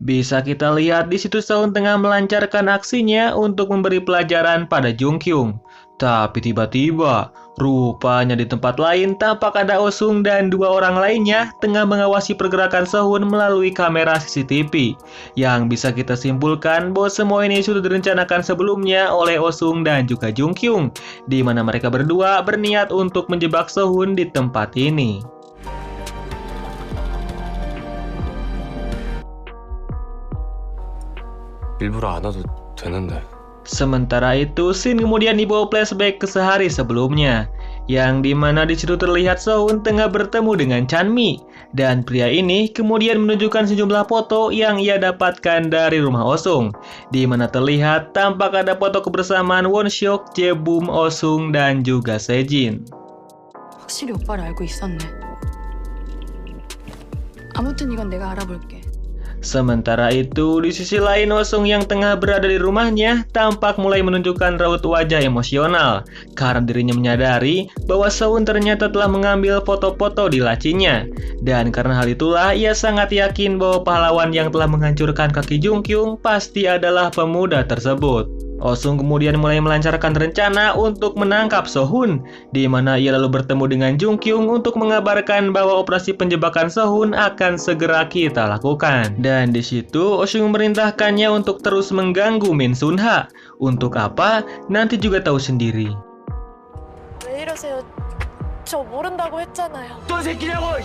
Bisa kita lihat di situ Sehun tengah melancarkan aksinya untuk memberi pelajaran pada Jungkyung. Tapi tiba-tiba, rupanya di tempat lain tampak ada Osung dan dua orang lainnya tengah mengawasi pergerakan Sehun melalui kamera CCTV. Yang bisa kita simpulkan bahwa semua ini sudah direncanakan sebelumnya oleh Osung dan juga Jungkyung, di mana mereka berdua berniat untuk menjebak Sehun di tempat ini. 일부러 안 와도 되는데. Sementara itu, scene kemudian dibawa flashback ke sehari sebelumnya, yang dimana di situ terlihat Sehun tengah bertemu dengan Chanmi, dan pria ini kemudian menunjukkan sejumlah foto yang ia dapatkan dari rumah Osung, di mana terlihat tampak ada foto kebersamaan Wonseok, Jaebum, Osung, dan juga Sejin. 확실히 오빠를 알고 있었네. 아무튼 이건 내가 알아볼게. Sementara itu, di sisi lain Osung yang tengah berada di rumahnya tampak mulai menunjukkan raut wajah emosional karena dirinya menyadari bahwa Sehun ternyata telah mengambil foto-foto di lacinya. Dan karena hal itulah ia sangat yakin bahwa pahlawan yang telah menghancurkan kaki Jungkyung pasti adalah pemuda tersebut. Osung kemudian mulai melancarkan rencana untuk menangkap Sehun, di mana ia lalu bertemu dengan Jungkyung untuk mengabarkan bahwa operasi penjebakan Sehun akan segera kita lakukan. Dan di situ Osung memerintahkannya untuk terus mengganggu Min Sunha. Untuk apa? Nanti juga tahu sendiri. 왜 이러세요? 저 모른다고 했잖아요. 또 새끼냐고!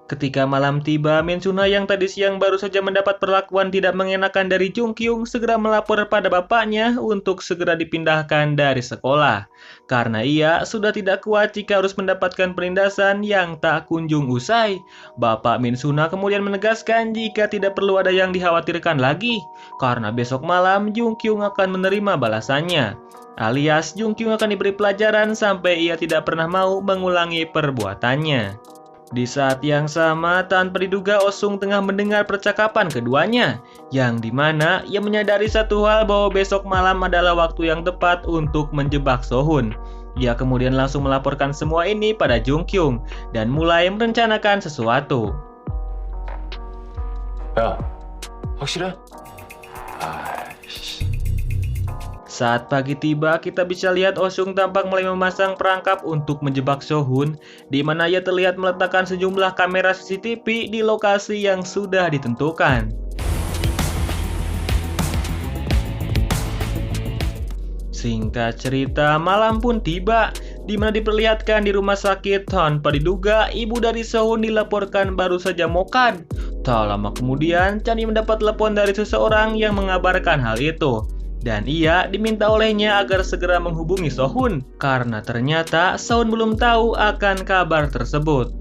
Ketika malam tiba, Min Sunha yang tadi siang baru saja mendapat perlakuan tidak mengenakan dari Jungkyung segera melapor pada bapaknya untuk segera dipindahkan dari sekolah. Karena ia sudah tidak kuat jika harus mendapatkan penindasan yang tak kunjung usai. Bapak Min Sunha kemudian menegaskan jika tidak perlu ada yang dikhawatirkan lagi, karena besok malam Jungkyung akan menerima balasannya. Alias Jungkyung akan diberi pelajaran sampai ia tidak pernah mau mengulangi perbuatannya. Di saat yang sama, tanpa diduga Osung tengah mendengar percakapan keduanya, yang dimana ia menyadari satu hal bahwa besok malam adalah waktu yang tepat untuk menjebak Sehun. Ia kemudian langsung melaporkan semua ini pada Jungkyung dan mulai merencanakan sesuatu. 야, 확실해? Saat pagi tiba, kita bisa lihat Osung tampak mulai memasang perangkap untuk menjebak Sehun, di mana ia terlihat meletakkan sejumlah kamera CCTV di lokasi yang sudah ditentukan. Singkat cerita, malam pun tiba, di mana diperlihatkan di rumah sakit tanpa diduga ibu dari Sehun dilaporkan baru saja mokad. Tak lama kemudian, Chanmi mendapat telepon dari seseorang yang mengabarkan hal itu. Dan ia diminta olehnya agar segera menghubungi Sehun, karena ternyata Sehun belum tahu akan kabar tersebut.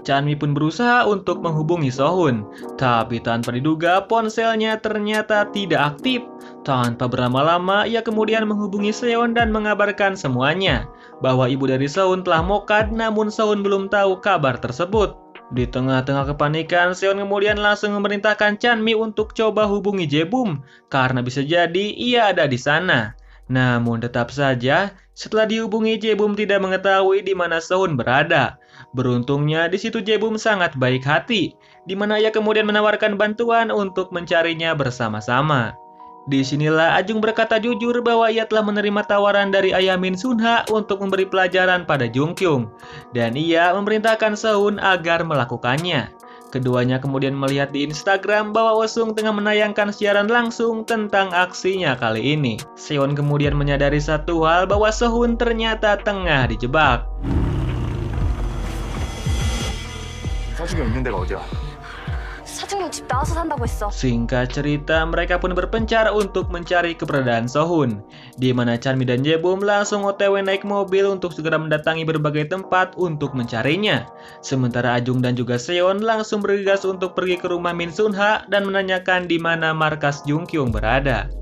Chanmi pun berusaha untuk menghubungi Sehun, tapi tanpa diduga ponselnya ternyata tidak aktif. Tanpa berlama-lama, ia kemudian menghubungi Seon dan mengabarkan semuanya, bahwa ibu dari Sehun telah mokad, namun Sehun belum tahu kabar tersebut. Di tengah-tengah kepanikan, Seon kemudian langsung memerintahkan Chanmi untuk coba hubungi Jaebum, karena bisa jadi ia ada di sana. Namun tetap saja, setelah dihubungi Jaebum tidak mengetahui di mana Sehun berada. Beruntungnya di situ Jaebum sangat baik hati, di mana ia kemudian menawarkan bantuan untuk mencarinya bersama-sama. Disinilah Ajung berkata jujur bahwa ia telah menerima tawaran dari ayah Min Sunha untuk memberi pelajaran pada Jungkyung, dan ia memerintahkan Sehun agar melakukannya. Keduanya kemudian melihat di Instagram bahwa Osung tengah menayangkan siaran langsung tentang aksinya kali ini. Seon kemudian menyadari satu hal bahwa Sehun ternyata tengah dijebak. 사주가 있는 데가 어디야? 사증용 집 나와서 산다고 했어. Singkat cerita, mereka pun berpencar untuk mencari keberadaan Sehun, di mana Chanmi dan Jaebum langsung OTW naik mobil untuk segera mendatangi berbagai tempat untuk mencarinya. Sementara Ajung dan juga Seon langsung bergegas untuk pergi ke rumah Min Sunha dan menanyakan di mana markas Jungkyung berada.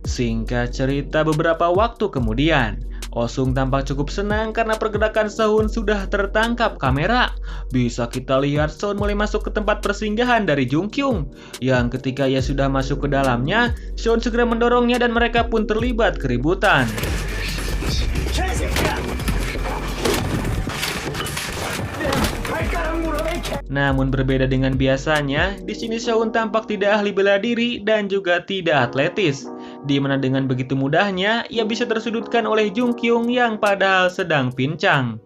Singkat cerita, beberapa waktu kemudian, Osung tampak cukup senang karena pergerakan Sehun sudah tertangkap kamera. Bisa kita lihat Sehun mulai masuk ke tempat persinggahan dari Jungkyung, yang ketika ia sudah masuk ke dalamnya, Sehun segera mendorongnya dan mereka pun terlibat keributan. Namun berbeda dengan biasanya, di sini Sehun tampak tidak ahli bela diri dan juga tidak atletis, di mana dengan begitu mudahnya ia bisa tersudutkan oleh Jung Kyung yang padahal sedang pincang.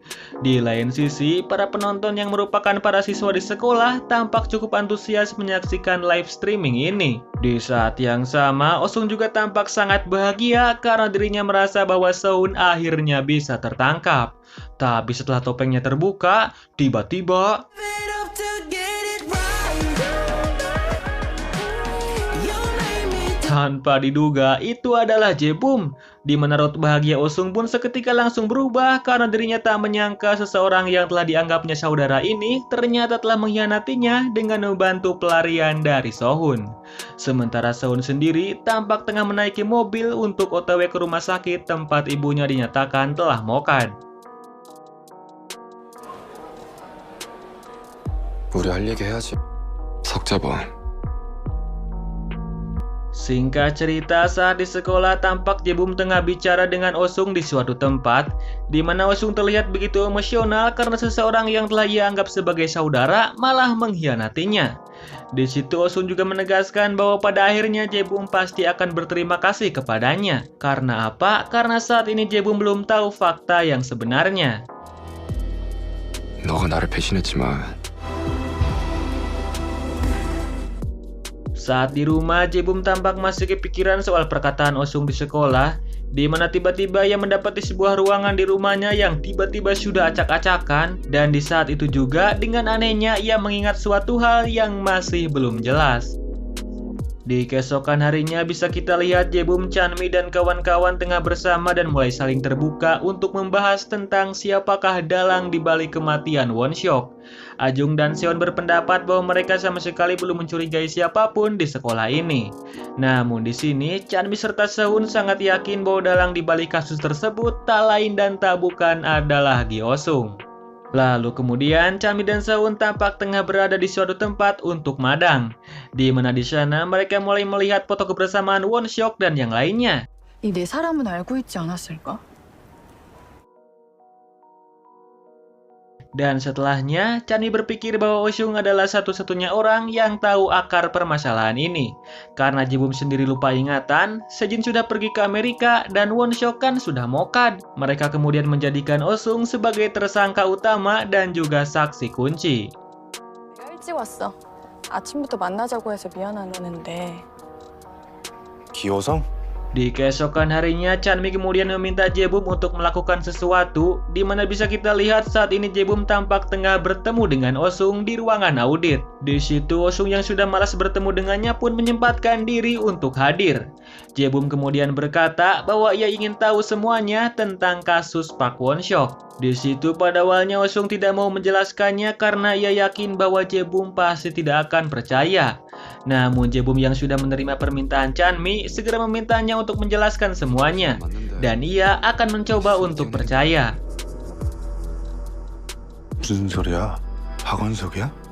Di lain sisi, para penonton yang merupakan para siswa di sekolah tampak cukup antusias menyaksikan live streaming ini. Di saat yang sama, Osung juga tampak sangat bahagia karena dirinya merasa bahwa Sehun akhirnya bisa tertangkap. Tapi setelah topengnya terbuka, tiba-tiba tanpa diduga itu adalah Jae-bum, di mana raut bahagia Osung pun seketika langsung berubah karena dirinya tak menyangka seseorang yang telah dianggapnya saudara ini ternyata telah mengkhianatinya dengan membantu pelarian dari Sehun. Sementara Sehun sendiri tampak tengah menaiki mobil untuk OTW ke rumah sakit tempat ibunya dinyatakan telah mokad. 우리 할 얘기 해야지. 석자번. Singkat cerita, saat di sekolah tampak Jae-bum tengah bicara dengan Osung di suatu tempat, di mana Osung terlihat begitu emosional karena seseorang yang telah ia anggap sebagai saudara malah mengkhianatinya. Di situ Osung juga menegaskan bahwa pada akhirnya Jae-bum pasti akan berterima kasih kepadanya. Karena apa? Karena saat ini Jae-bum belum tahu fakta yang sebenarnya. 너가 나를 배신했지만 Saat di rumah, Jae-bum tampak masih kepikiran soal perkataan Osung di sekolah, di mana tiba-tiba ia mendapati sebuah ruangan di rumahnya yang tiba-tiba sudah acak-acakan, dan di saat itu juga dengan anehnya ia mengingat suatu hal yang masih belum jelas. Di keesokan harinya bisa kita lihat Jae-bum, Chanmi, dan kawan-kawan tengah bersama dan mulai saling terbuka untuk membahas tentang siapakah dalang di balik kematian Won-seok. Ajung dan Seon berpendapat bahwa mereka sama sekali belum mencurigai siapapun di sekolah ini. Namun di sini, Chanmi serta Sehun sangat yakin bahwa dalang di balik kasus tersebut tak lain dan tak bukan adalah Gi Oh-sung. Lalu kemudian Chanmi dan Sehun tampak tengah berada di suatu tempat untuk madang, di mana di sana mereka mulai melihat foto kebersamaan Won-seok dan yang lainnya. 이 네 사람은 알고 있지 않았을까? Dan setelahnya, Chanmi berpikir bahwa Oh-sung adalah satu-satunya orang yang tahu akar permasalahan ini. Karena Jae-bum sendiri lupa ingatan, Sejin sudah pergi ke Amerika dan Won-seok kan sudah mokad. Mereka kemudian menjadikan Oh-sung sebagai tersangka utama dan juga saksi kunci. 내가 일찍 왔어. 아침부터 만나자고 해서 미안하는데. 기호성? Di keesokan harinya, Chanmi kemudian meminta Jae-bum untuk melakukan sesuatu, di mana bisa kita lihat saat ini Jae-bum tampak tengah bertemu dengan Oh-sung di ruangan audit. Di situ Oh-sung yang sudah malas bertemu dengannya pun menyempatkan diri untuk hadir. Jae-bum kemudian berkata bahwa ia ingin tahu semuanya tentang kasus Park Won-seok. Di situ pada awalnya Oh-sung tidak mau menjelaskannya karena ia yakin bahwa Jae-bum pasti tidak akan percaya. Namun Jae-bum yang sudah menerima permintaan Chanmi segera memintanya untuk menjelaskan semuanya, dan ia akan mencoba untuk percaya. 무슨 소리야? 박원석이야?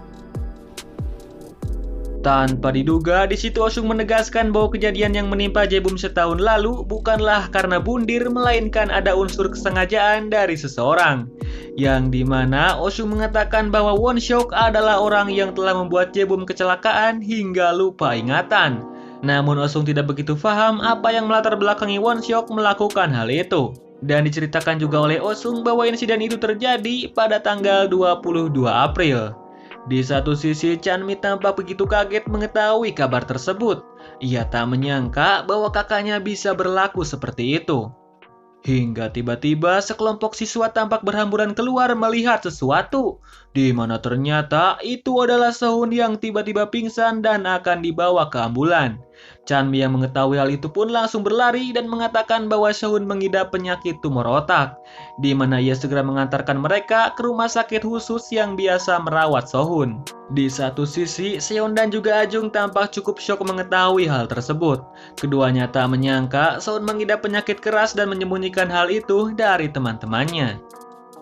Tanpa diduga, di situ Oh-sung menegaskan bahwa kejadian yang menimpa Jae-bum setahun lalu bukanlah karena bundir, melainkan ada unsur kesengajaan dari seseorang. Yang dimana Oh-sung mengatakan bahwa Won-seok adalah orang yang telah membuat Jae-bum kecelakaan hingga lupa ingatan. Namun Oh-sung tidak begitu paham apa yang melatar belakangi Won-seok melakukan hal itu. Dan diceritakan juga oleh Oh-sung bahwa insiden itu terjadi pada tanggal 22 April. Di satu sisi, Chanmi tampak begitu kaget mengetahui kabar tersebut. Ia tak menyangka bahwa kakaknya bisa berlaku seperti itu. Hingga tiba-tiba sekelompok siswa tampak berhamburan keluar melihat sesuatu, di mana ternyata itu adalah Sehun yang tiba-tiba pingsan dan akan dibawa ke ambulan. Chanmi yang mengetahui hal itu pun langsung berlari dan mengatakan bahwa Sehun mengidap penyakit tumor otak, di mana ia segera mengantarkan mereka ke rumah sakit khusus yang biasa merawat Sehun. Di satu sisi, Seon dan juga Ajung tampak cukup syok mengetahui hal tersebut. Keduanya tak menyangka Sehun mengidap penyakit keras dan menyembunyikan hal itu dari teman-temannya.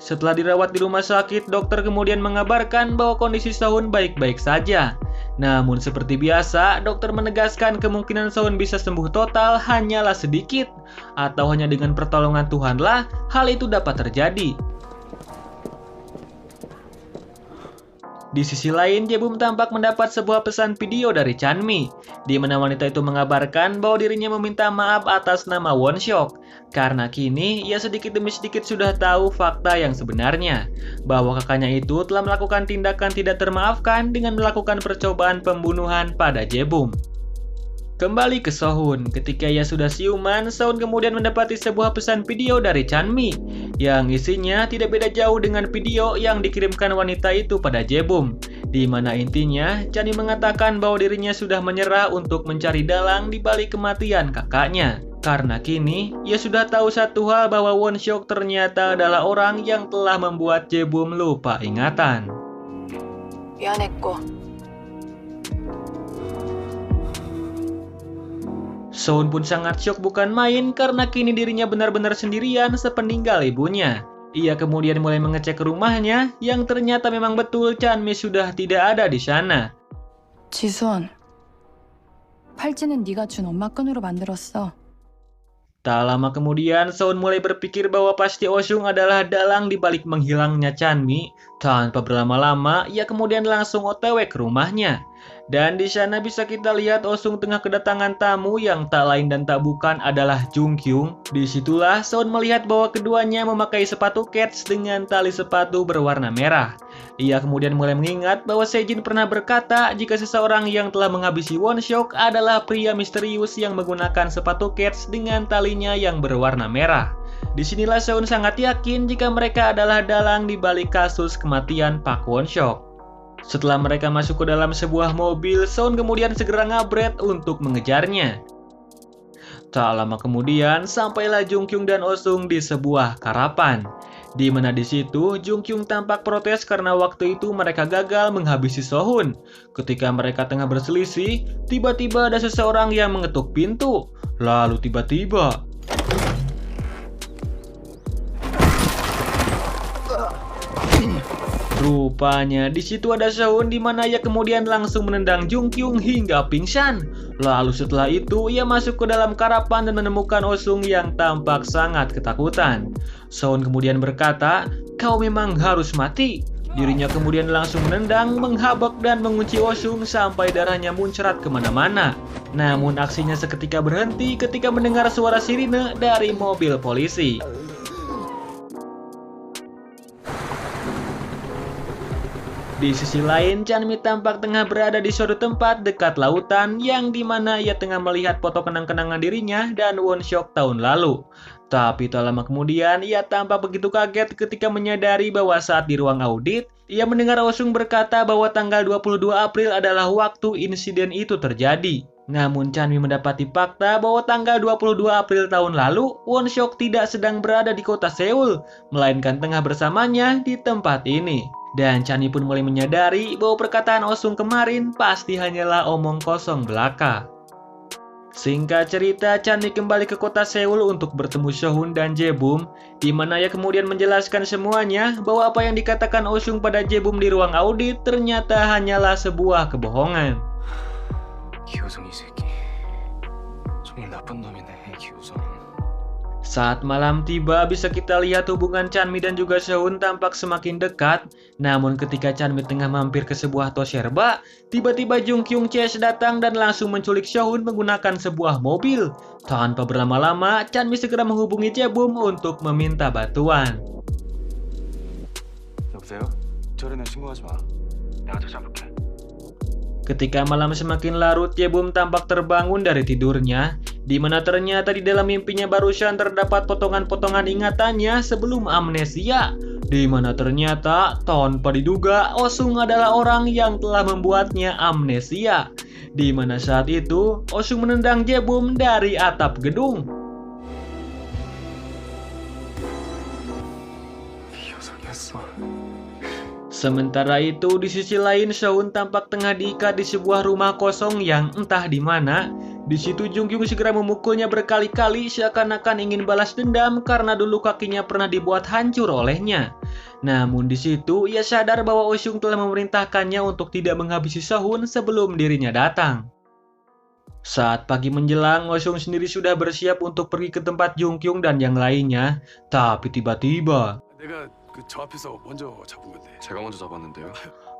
Setelah dirawat di rumah sakit, dokter kemudian mengabarkan bahwa kondisi Sehun baik-baik saja. Namun seperti biasa, dokter menegaskan kemungkinan Sehun bisa sembuh total hanyalah sedikit, atau hanya dengan pertolongan Tuhanlah hal itu dapat terjadi. Di sisi lain, Jae-bum tampak mendapat sebuah pesan video dari Chanmi, di mana wanita itu mengabarkan bahwa dirinya meminta maaf atas nama Won-seok, karena kini ia sedikit demi sedikit sudah tahu fakta yang sebenarnya, bahwa kakaknya itu telah melakukan tindakan tidak termaafkan dengan melakukan percobaan pembunuhan pada Jae-bum. Kembali ke Sohun, ketika ia sudah siuman, Sohun kemudian mendapati sebuah pesan video dari Chanmi yang isinya tidak beda jauh dengan video yang dikirimkan wanita itu pada Jae-bum, di mana intinya Chanmi mengatakan bahwa dirinya sudah menyerah untuk mencari dalang di balik kematian kakaknya. Karena kini ia sudah tahu satu hal, bahwa Won-seok ternyata adalah orang yang telah membuat Jae-bum lupa ingatan. 미안했고. Sohun pun sangat syok bukan main karena kini dirinya benar-benar sendirian sepeninggal ibunya. Ia kemudian mulai mengecek ke rumahnya yang ternyata memang betul Chanmi sudah tidak ada di sana. 지수원, 팔찌는 네가 준 엄마 끈으로 만들었어. Tak lama kemudian, Sohun mulai berpikir bahwa pasti Oh-sung adalah dalang di balik menghilangnya Chanmi. Tanpa berlama-lama, ia kemudian langsung OTW ke rumahnya. Dan di sana bisa kita lihat Oh-sung tengah kedatangan tamu yang tak lain dan tak bukan adalah Jung-kyung. Disitulah Sohun melihat bahwa keduanya memakai sepatu kets dengan tali sepatu berwarna merah. Ia kemudian mulai mengingat bahwa Sejin pernah berkata jika seseorang yang telah menghabisi Won-seok adalah pria misterius yang menggunakan sepatu kets dengan talinya yang berwarna merah. Disinilah Sohun sangat yakin jika mereka adalah dalang di balik kasus kematian Park Won-seok. Setelah mereka masuk ke dalam sebuah mobil, Sohun kemudian segera ngabret untuk mengejarnya. Tak lama kemudian, sampailah Jung-kyung dan Oh-sung di sebuah karapan. Di mana di situ Jung-kyung tampak protes karena waktu itu mereka gagal menghabisi Sohun. Ketika mereka tengah berselisih, tiba-tiba ada seseorang yang mengetuk pintu. Lalu tiba-tiba rupanya di situ ada Sohun, di mana ia kemudian langsung menendang Jung-kyung hingga pingsan. Lalu setelah itu ia masuk ke dalam karapan dan menemukan Oh-sung yang tampak sangat ketakutan. Sohun kemudian berkata, "Kau memang harus mati." Dirinya kemudian langsung menendang, menghabak dan mengunci Oh-sung sampai darahnya muncrat kemana-mana. Namun aksinya seketika berhenti ketika mendengar suara sirine dari mobil polisi. Di sisi lain, Chanmi tampak tengah berada di suatu tempat dekat lautan yang dimana ia tengah melihat foto kenang-kenangan dirinya dan Won-seok tahun lalu. Tapi tak lama kemudian, ia tampak begitu kaget ketika menyadari bahwa saat di ruang audit, ia mendengar Oh-sung berkata bahwa tanggal 22 April adalah waktu insiden itu terjadi. Namun Chanmi mendapati fakta bahwa tanggal 22 April tahun lalu, Won-seok tidak sedang berada di kota Seoul, melainkan tengah bersamanya di tempat ini. Dan Chanmi pun mulai menyadari bahwa perkataan Oh-sung kemarin pasti hanyalah omong kosong belaka. Singkat cerita, Chanmi kembali ke kota Seoul untuk bertemu Sohun dan Jae-bum, di mana ia kemudian menjelaskan semuanya bahwa apa yang dikatakan Oh-sung pada Jae-bum di ruang audit ternyata hanyalah sebuah kebohongan. 기우성 이 새끼 정말 나쁜 놈이네 기우성. Saat malam tiba, bisa kita lihat hubungan Chanmi dan juga Sohun tampak semakin dekat. Namun ketika Chanmi tengah mampir ke sebuah tosherba, tiba-tiba Jung-kyung Chase datang dan langsung menculik Sohun menggunakan sebuah mobil. Tanpa berlama-lama, Chanmi segera menghubungi Jae-bum untuk meminta bantuan. 여보세요? 저리는 신고하지 마. 내가 찾아볼게. Ketika malam semakin larut, Jae-bum tampak terbangun dari tidurnya, di mana ternyata di dalam mimpinya barusan terdapat potongan-potongan ingatannya sebelum amnesia, di mana ternyata tanpa diduga Oh-sung adalah orang yang telah membuatnya amnesia, di mana saat itu Oh-sung menendang Jae-bum dari atap gedung. 기우성이었어. Sementara itu, di sisi lain Sohun tampak tengah diikat di sebuah rumah kosong yang entah di mana. Di situ Jung-kyung segera memukulnya berkali-kali seakan-akan ingin balas dendam karena dulu kakinya pernah dibuat hancur olehnya. Namun di situ ia sadar bahwa Oh-sung telah memerintahkannya untuk tidak menghabisi Sohun sebelum dirinya datang. Saat pagi menjelang, Oh-sung sendiri sudah bersiap untuk pergi ke tempat Jung-kyung dan yang lainnya. Tapi tiba-tiba 내가 저 앞에서 먼저 잡으면 돼. 제가 먼저 잡았는데요.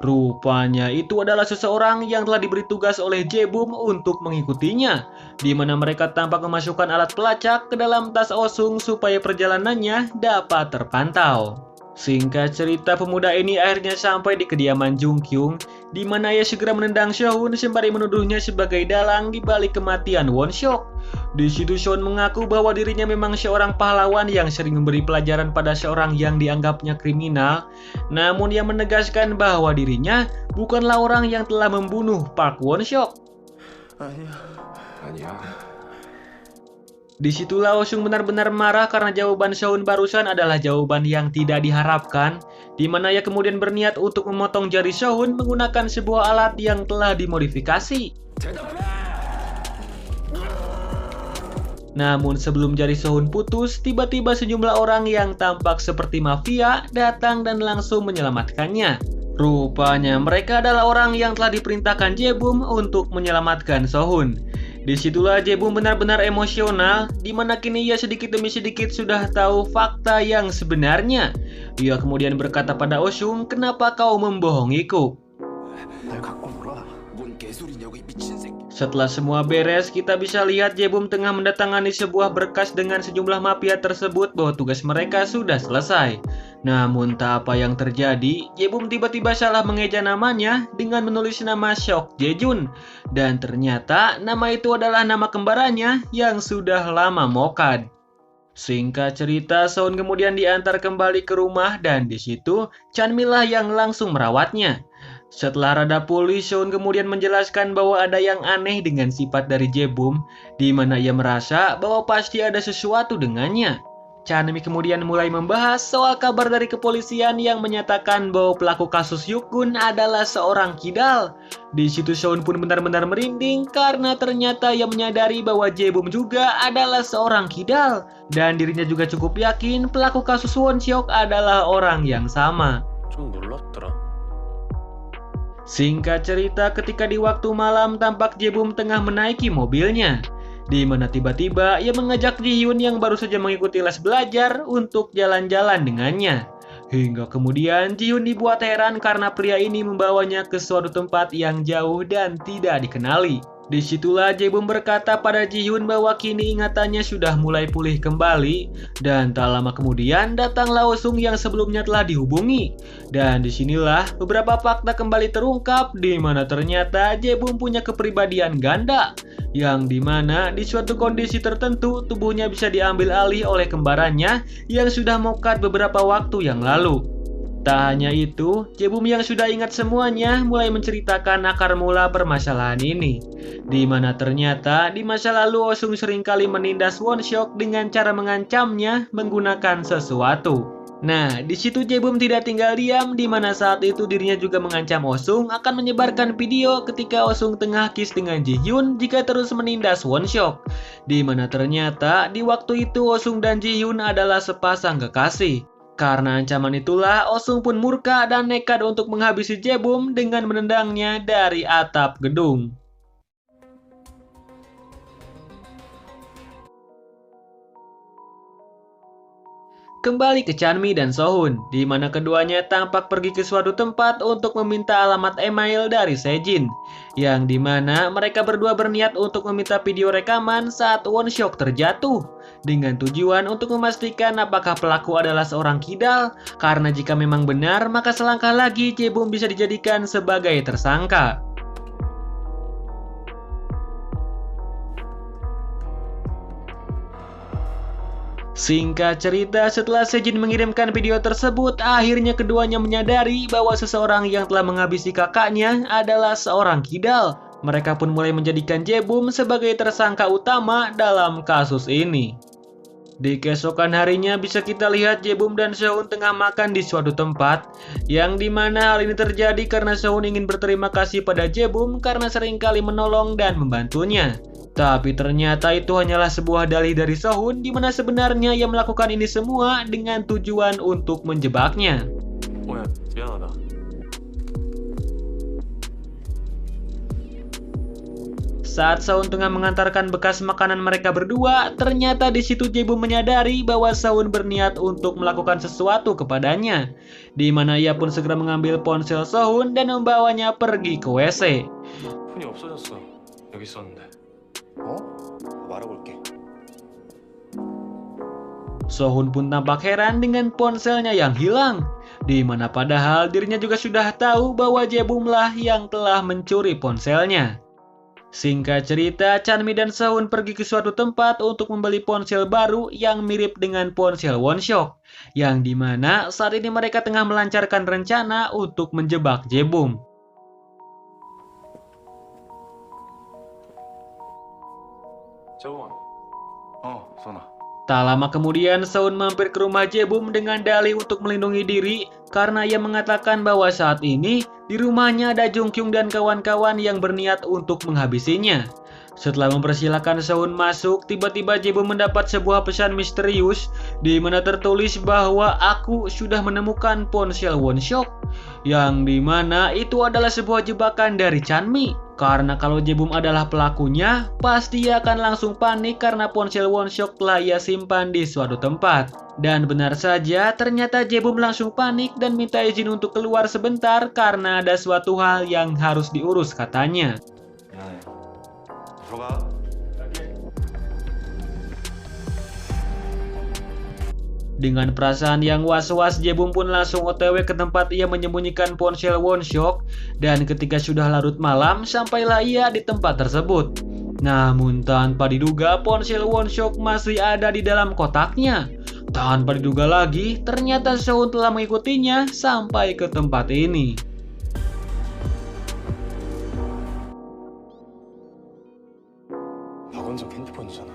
Rupanya itu adalah seseorang yang telah diberi tugas oleh Jae-bum untuk mengikutinya, di mana mereka tampak memasukkan alat pelacak ke dalam tas Osung supaya perjalanannya dapat terpantau. Singkat cerita, pemuda ini akhirnya sampai di kediaman Jung Kyung, di mana ia segera menendang Sehun sembari menuduhnya sebagai dalang di balik kematian Won Seok. Di situ Sehun mengaku bahwa dirinya memang seorang pahlawan yang sering memberi pelajaran pada seorang yang dianggapnya kriminal, namun ia menegaskan bahwa dirinya bukanlah orang yang telah membunuh Park Won Seok. 아니야. Disitulah Osung benar-benar marah karena jawaban Sehun barusan adalah jawaban yang tidak diharapkan, di mana ia kemudian berniat untuk memotong jari Sehun menggunakan sebuah alat yang telah dimodifikasi. Namun sebelum jari Sehun putus, tiba-tiba sejumlah orang yang tampak seperti mafia datang dan langsung menyelamatkannya. Rupanya mereka adalah orang yang telah diperintahkan Jae-bum untuk menyelamatkan Sehun. Disitulah Jae-bum benar-benar emosional, di mana kini ia sedikit demi sedikit sudah tahu fakta yang sebenarnya. Ia kemudian berkata pada Osung, "Kenapa kau membohongiku?" Setelah semua beres, kita bisa lihat Jae-bum tengah mendatangani sebuah berkas dengan sejumlah mafia tersebut bahwa tugas mereka sudah selesai. Namun tak apa yang terjadi, Jae-bum tiba-tiba salah mengeja namanya dengan menulis nama Seok Jae-jun. Dan ternyata nama itu adalah nama kembarannya yang sudah lama mokad. Singkat cerita, Sehun kemudian diantar kembali ke rumah dan di situ Chanmi-lah yang langsung merawatnya. Setelah rada pulih, Sehun kemudian menjelaskan bahwa ada yang aneh dengan sifat dari Jae-bum, di mana ia merasa bahwa pasti ada sesuatu dengannya. Chanmi kemudian mulai membahas soal kabar dari kepolisian yang menyatakan bahwa pelaku kasus Yukun adalah seorang kidal. Di situ Sehun pun benar-benar merinding karena ternyata ia menyadari bahwa Jae-bum juga adalah seorang kidal dan dirinya juga cukup yakin pelaku kasus Won Seok adalah orang yang sama. 좀 놀랐더라. Singkat cerita, ketika di waktu malam tampak Jae-bum tengah menaiki mobilnya, di mana tiba-tiba ia mengajak Ji-hyun yang baru saja mengikuti les belajar untuk jalan-jalan dengannya. Hingga kemudian Ji-hyun dibuat heran karena pria ini membawanya ke suatu tempat yang jauh dan tidak dikenali. Disitulah Jae-bum berkata pada Ji-hyun bahwa kini ingatannya sudah mulai pulih kembali, dan tak lama kemudian datanglah Osung yang sebelumnya telah dihubungi. Dan disinilah beberapa fakta kembali terungkap, di mana ternyata Jae-bum punya kepribadian ganda, yang dimana di suatu kondisi tertentu tubuhnya bisa diambil alih oleh kembarannya yang sudah mokad beberapa waktu yang lalu. Tak hanya itu, Jae-bum yang sudah ingat semuanya mulai menceritakan akar mula permasalahan ini, di mana ternyata di masa lalu Osung seringkali menindas Won Seok dengan cara mengancamnya menggunakan sesuatu. Nah, di situ Jae-bum tidak tinggal diam, di mana saat itu dirinya juga mengancam Osung akan menyebarkan video ketika Osung tengah kiss dengan Ji-hyun jika terus menindas Won Seok, di mana ternyata di waktu itu Osung dan Ji-hyun adalah sepasang kekasih. Karena ancaman itulah, Osung pun murka dan nekat untuk menghabisi Jae-bum dengan menendangnya dari atap gedung. Kembali ke Chanmi dan Sohun, di mana keduanya tampak pergi ke suatu tempat untuk meminta alamat email dari Sejin, yang dimana mereka berdua berniat untuk meminta video rekaman saat Won Seok terjatuh, dengan tujuan untuk memastikan apakah pelaku adalah seorang kidal, karena jika memang benar, maka selangkah lagi Jae-bum bisa dijadikan sebagai tersangka. Singkat cerita, setelah Sejin mengirimkan video tersebut, akhirnya keduanya menyadari bahwa seseorang yang telah menghabisi kakaknya adalah seorang kidal. Mereka pun mulai menjadikan Jae-bum sebagai tersangka utama dalam kasus ini. Di keesokan harinya bisa kita lihat Jae-bum dan Sehun tengah makan di suatu tempat, yang dimana hal ini terjadi karena Sehun ingin berterima kasih pada Jae-bum karena seringkali menolong dan membantunya. Tapi ternyata itu hanyalah sebuah dalih dari Sehun, di mana sebenarnya ia melakukan ini semua dengan tujuan untuk menjebaknya. 뭐야, 미안하다. Saat Sehun tengah mengantarkan bekas makanan mereka berdua, ternyata di situ Jae-bum menyadari bahwa Sehun berniat untuk melakukan sesuatu kepadanya, di mana ia pun segera mengambil ponsel Sehun dan membawanya pergi ke WC. 폰이 없어졌어. 여기 있었는데. 말해볼게. Sehun pun tampak heran dengan ponselnya yang hilang, di mana padahal dirinya juga sudah tahu bahwa Jae-bum lah yang telah mencuri ponselnya. Singkat cerita, Chanmi dan Sehun pergi ke suatu tempat untuk membeli ponsel baru yang mirip dengan ponsel Won-shok, yang dimana saat ini mereka tengah melancarkan rencana untuk menjebak Jae-bum. 재범아. 선아. Tak lama kemudian, Sehun mampir ke rumah Jae-bum dengan dalih untuk melindungi diri karena ia mengatakan bahwa saat ini di rumahnya ada Jung-kyung dan kawan-kawan yang berniat untuk menghabisinya. Setelah mempersilahkan Sehun masuk, tiba-tiba Jae-bum mendapat sebuah pesan misterius di mana tertulis bahwa aku sudah menemukan ponsel Won-shok, yang dimana itu adalah sebuah jebakan dari Chanmi. Karena kalau Jae-bum adalah pelakunya, pasti ia akan langsung panik karena ponsel Won-shok telah ia simpan di suatu tempat. Dan benar saja, ternyata Jae-bum langsung panik dan minta izin untuk keluar sebentar karena ada suatu hal yang harus diurus katanya. 들어가. Dengan perasaan yang was-was, Jae-bum pun langsung OTW ke tempat ia menyembunyikan ponsel Won-shok, dan ketika sudah larut malam, sampailah ia di tempat tersebut. Namun tanpa diduga, ponsel Won-shok masih ada di dalam kotaknya. Tanpa diduga lagi, ternyata Sehun telah mengikutinya sampai ke tempat ini. 박원석 핸드폰이잖아.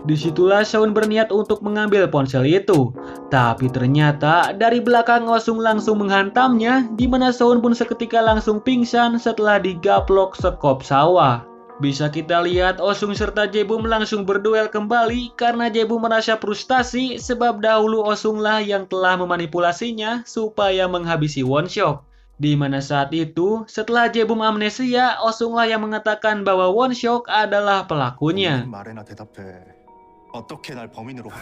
Disitulah Sehun berniat untuk mengambil ponsel itu. Tapi ternyata dari belakang Osung langsung menghantamnya, di mana Sehun pun seketika langsung pingsan setelah digaplok sekop sawah. Bisa kita lihat Osung serta Jae-bum langsung berduel kembali karena Jae-bum merasa frustasi sebab dahulu Osung lah yang telah memanipulasinya supaya menghabisi Won-shok. Di mana saat itu, setelah Jae-bum amnesia, Osung lah yang mengatakan bahwa Won-shok adalah pelakunya. 말에나 대답해. 어떻게 날 범인으로 해?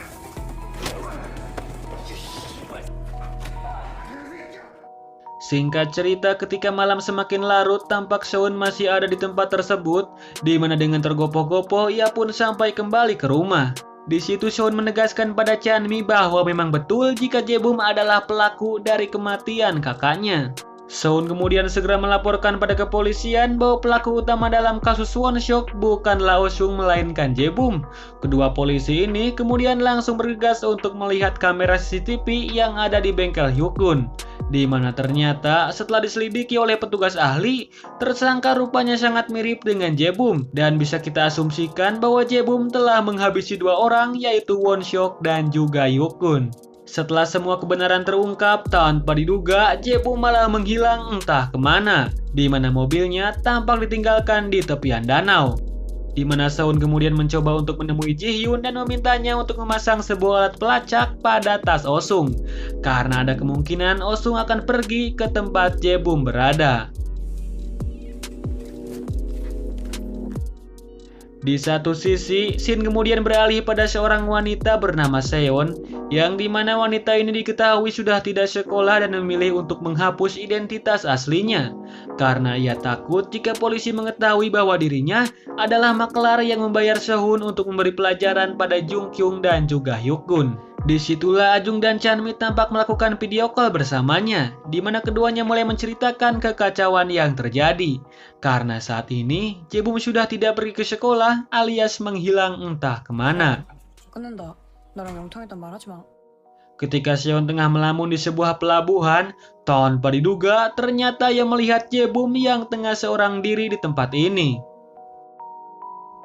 Singkat cerita, ketika malam semakin larut, tampak Sehun masih ada di tempat tersebut, di mana dengan tergopoh-gopoh ia pun sampai kembali ke rumah. Di situ Sehun menegaskan pada Chanmi bahwa memang betul jika Jae-bum adalah pelaku dari kematian kakaknya. Sehun kemudian segera melaporkan pada kepolisian bahwa pelaku utama dalam kasus Won-shok bukanlah Osung melainkan Jae-bum. Kedua polisi ini kemudian langsung bergegas untuk melihat kamera CCTV yang ada di bengkel Hyukgun, di mana ternyata setelah diselidiki oleh petugas ahli, tersangka rupanya sangat mirip dengan Jae-bum dan bisa kita asumsikan bahwa Jae-bum telah menghabisi dua orang yaitu Won-shok dan juga Hyukgun. Setelah semua kebenaran terungkap, tanpa diduga, Jae-bum malah menghilang entah kemana, di mana mobilnya tampak ditinggalkan di tepian danau. Di mana Sehun kemudian mencoba untuk menemui Ji-hyun dan memintanya untuk memasang sebuah alat pelacak pada tas Osung, karena ada kemungkinan Osung akan pergi ke tempat Jae-bum berada. Di satu sisi, Shin kemudian beralih pada seorang wanita bernama Seon, yang dimana wanita ini diketahui sudah tidak sekolah dan memilih untuk menghapus identitas aslinya, karena ia takut jika polisi mengetahui bahwa dirinya adalah maklar yang membayar Sehun untuk memberi pelajaran pada Jung-kyung dan juga Hyukgun. Disitulah Ajung dan Chanmi tampak melakukan video call bersamanya, di mana keduanya mulai menceritakan kekacauan yang terjadi. Karena saat ini, Jae-bum sudah tidak pergi ke sekolah alias menghilang entah kemana. 끊는다. 나랑 영통했단 말하지 마. Ketika Seon tengah melamun di sebuah pelabuhan, tanpa diduga ternyata ia melihat Jae-bum yang tengah seorang diri di tempat ini.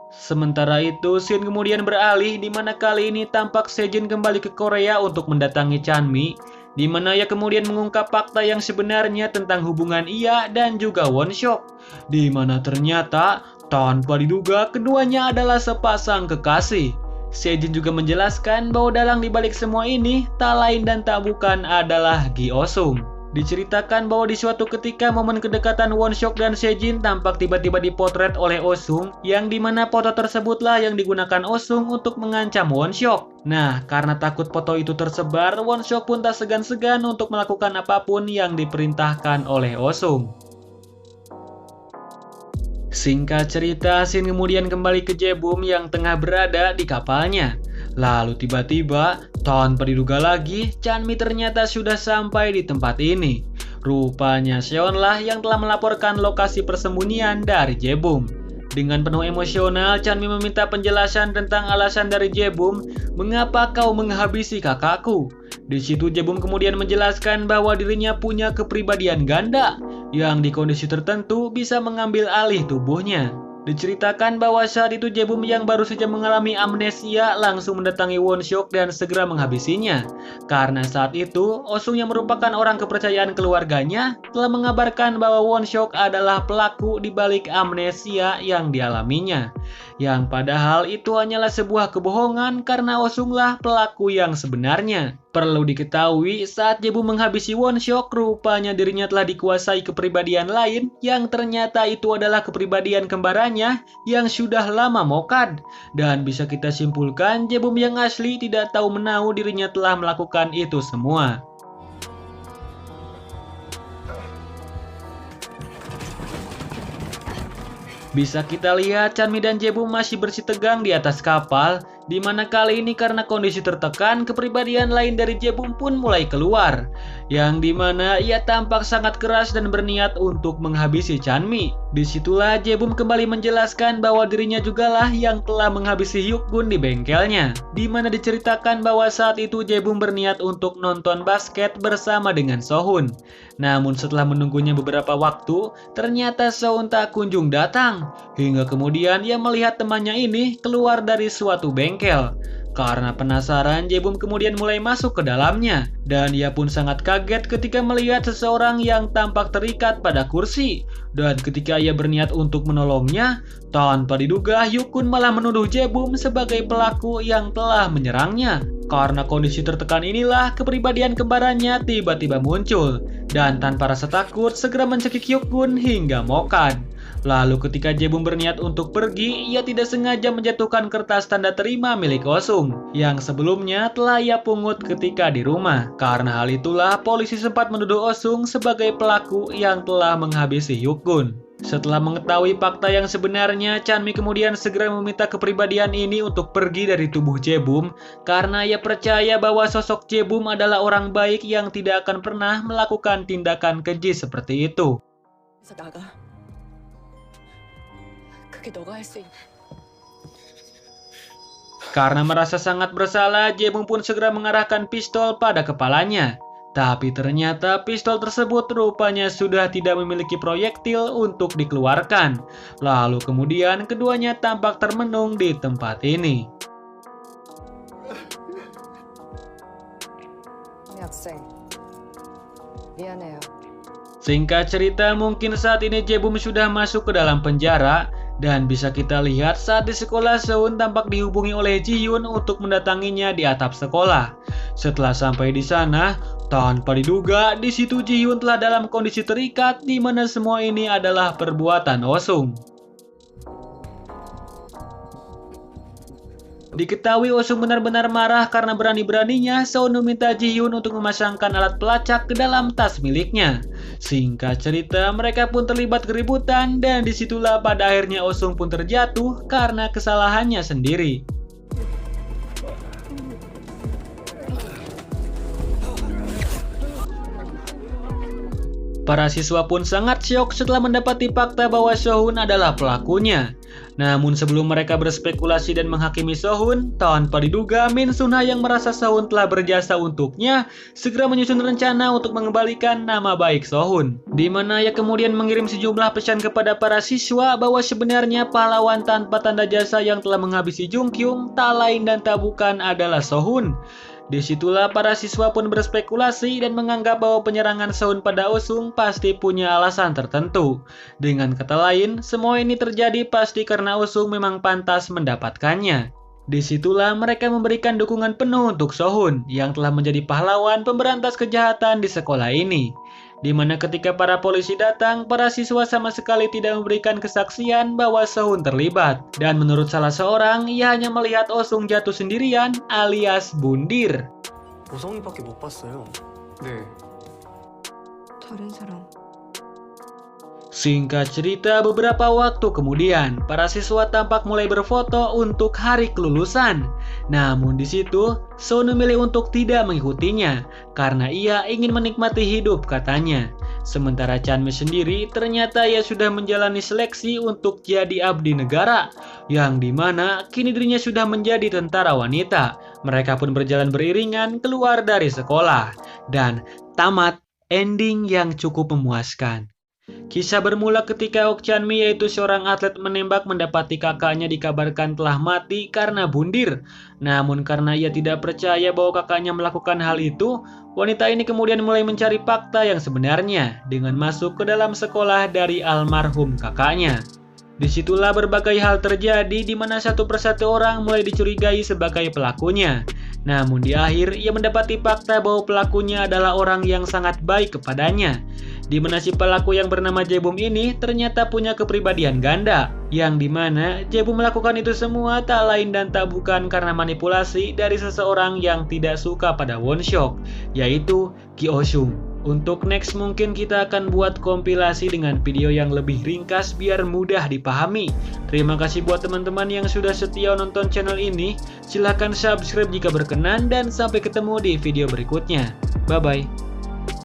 Sementara itu, Shin kemudian beralih di mana kali ini tampak Sejin kembali ke Korea untuk mendatangi Chanmi, di mana ia kemudian mengungkap fakta yang sebenarnya tentang hubungan ia dan juga Won-shok, di mana ternyata tanpa diduga keduanya adalah sepasang kekasih. Sejin juga menjelaskan bahwa dalang dibalik semua ini tak lain dan tak bukan adalah Gi Osung. Diceritakan bahwa di suatu ketika momen kedekatan Won-seok dan Sejin tampak tiba-tiba dipotret oleh Oh-sung, yang dimana foto tersebutlah yang digunakan Oh-sung untuk mengancam Won-seok. Nah, karena takut foto itu tersebar, Won-seok pun tak segan-segan untuk melakukan apapun yang diperintahkan oleh Oh-sung. Singkat cerita, Shin kemudian kembali ke Jae-bum yang tengah berada di kapalnya. Lalu tiba-tiba, tanpa diduga lagi, Chanmi ternyata sudah sampai di tempat ini. Rupanya Seon lah yang telah melaporkan lokasi persembunyian dari Jae-bum. Dengan penuh emosional, Chanmi meminta penjelasan tentang alasan dari Jae-bum, mengapa kau menghabisi kakakku. Di situ Jae-bum kemudian menjelaskan bahwa dirinya punya kepribadian ganda, yang di kondisi tertentu bisa mengambil alih tubuhnya. Diceritakan bahwa saat itu Jae-bum yang baru saja mengalami amnesia langsung mendatangi Won-seok dan segera menghabisinya. Karena saat itu, Oh-sung yang merupakan orang kepercayaan keluarganya telah mengabarkan bahwa Won-seok adalah pelaku di balik amnesia yang dialaminya. Yang padahal itu hanyalah sebuah kebohongan karena Oh-sung lah pelaku yang sebenarnya. Perlu diketahui, saat Jae-bum menghabisi Won-seok, rupanya dirinya telah dikuasai kepribadian lain yang ternyata itu adalah kepribadian kembarannya yang sudah lama mokad. Dan bisa kita simpulkan, Jae-bum yang asli tidak tahu menahu dirinya telah melakukan itu semua. Bisa kita lihat Chanmi dan Jae-bum masih bersitegang di atas kapal, di mana kali ini karena kondisi tertekan, kepribadian lain dari Jae-bum pun mulai keluar, yang dimana ia tampak sangat keras dan berniat untuk menghabisi Chanmi. Disitulah Jae-bum kembali menjelaskan bahwa dirinya jugalah yang telah menghabisi Hyuk-gun di bengkelnya, di mana diceritakan bahwa saat itu Jae-bum berniat untuk nonton basket bersama dengan So-hun. Namun setelah menunggunya beberapa waktu, ternyata So-hun tak kunjung datang. Hingga kemudian ia melihat temannya ini keluar dari suatu bengkel. Karena penasaran, Jae-bum kemudian mulai masuk ke dalamnya. Dan ia pun sangat kaget ketika melihat seseorang yang tampak terikat pada kursi. Dan ketika ia berniat untuk menolongnya, tanpa diduga Hyuk-gun malah menuduh Jae-bum sebagai pelaku yang telah menyerangnya. Karena kondisi tertekan inilah kepribadian kembarannya tiba-tiba muncul. Dan tanpa rasa takut segera mencekik Hyuk-gun hingga mokad. Lalu ketika Jae-bum berniat untuk pergi, ia tidak sengaja menjatuhkan kertas tanda terima milik Oh-sung yang sebelumnya telah ia pungut ketika di rumah. Karena hal itulah polisi sempat menuduh Oh-sung sebagai pelaku yang telah menghabisi Hyuk-gun. Setelah mengetahui fakta yang sebenarnya, Chanmi kemudian segera meminta kepribadian ini untuk pergi dari tubuh Jae-bum karena ia percaya bahwa sosok Jae-bum adalah orang baik yang tidak akan pernah melakukan tindakan keji seperti itu. Karena merasa sangat bersalah, Jae-bum pun segera mengarahkan pistol pada kepalanya. Tapi ternyata pistol tersebut rupanya sudah tidak memiliki proyektil untuk dikeluarkan. Lalu kemudian keduanya tampak termenung di tempat ini. Singkat cerita, mungkin saat ini Jae-bum sudah masuk ke dalam penjara. Dan bisa kita lihat saat di sekolah So-hun tampak dihubungi oleh Ji-hyun untuk mendatanginya di atap sekolah. Setelah sampai di sana, tanpa diduga di situ Ji-hyun telah dalam kondisi terikat di mana semua ini adalah perbuatan Oh-sung. Diketahui Oh-sung benar-benar marah karena berani-beraninya So-hun meminta Ji-hyun untuk memasangkan alat pelacak ke dalam tas miliknya. Singkat cerita, mereka pun terlibat keributan dan disitulah pada akhirnya Oh-sung pun terjatuh karena kesalahannya sendiri. Para siswa pun sangat syok setelah mendapati fakta bahwa So-hun adalah pelakunya. Namun sebelum mereka berspekulasi dan menghakimi So-hun, tanpa diduga Min Sun-ha yang merasa So-hun telah berjasa untuknya segera menyusun rencana untuk mengembalikan nama baik So-hun, di mana ia kemudian mengirim sejumlah pesan kepada para siswa bahwa sebenarnya pahlawan tanpa tanda jasa yang telah menghabisi Jung-kyung tak lain dan tak bukan adalah So-hun. Disitulah para siswa pun berspekulasi dan menganggap bahwa penyerangan So-hun pada Oh-sung pasti punya alasan tertentu. Dengan kata lain, semua ini terjadi pasti karena Oh-sung memang pantas mendapatkannya. Disitulah mereka memberikan dukungan penuh untuk Sohun yang telah menjadi pahlawan pemberantas kejahatan di sekolah ini. Di mana ketika para polisi datang, para siswa sama sekali tidak memberikan kesaksian bahwa Sohun terlibat. Dan menurut salah seorang, ia hanya melihat Osung jatuh sendirian alias bundir. 오성이밖에 못 봤어요. 네. 다른 사람. Singkat cerita, beberapa waktu kemudian, para siswa tampak mulai berfoto untuk hari kelulusan. Namun di situ, Sohun memilih untuk tidak mengikutinya, karena ia ingin menikmati hidup katanya. Sementara Chanmi sendiri, ternyata ia sudah menjalani seleksi untuk jadi abdi negara, yang dimana kini dirinya sudah menjadi tentara wanita. Mereka pun berjalan beriringan keluar dari sekolah, dan tamat ending yang cukup memuaskan. Kisah bermula ketika Ok Chanmi, yaitu seorang atlet menembak, mendapati kakaknya dikabarkan telah mati karena bundir. Namun karena ia tidak percaya bahwa kakaknya melakukan hal itu, wanita ini kemudian mulai mencari fakta yang sebenarnya dengan masuk ke dalam sekolah dari almarhum kakaknya. Disitulah berbagai hal terjadi di mana satu persatu orang mulai dicurigai sebagai pelakunya. Namun di akhir ia mendapati fakta bahwa pelakunya adalah orang yang sangat baik kepadanya. Di mana si pelaku yang bernama Jae-bum ini ternyata punya kepribadian ganda, yang dimana Jae-bum melakukan itu semua tak lain dan tak bukan karena manipulasi dari seseorang yang tidak suka pada Won-seok, yaitu Ki Oh-sung. Untuk next mungkin kita akan buat kompilasi dengan video yang lebih ringkas biar mudah dipahami. Terima kasih buat teman-teman yang sudah setia nonton channel ini. Silahkan subscribe jika berkenan dan sampai ketemu di video berikutnya. Bye bye.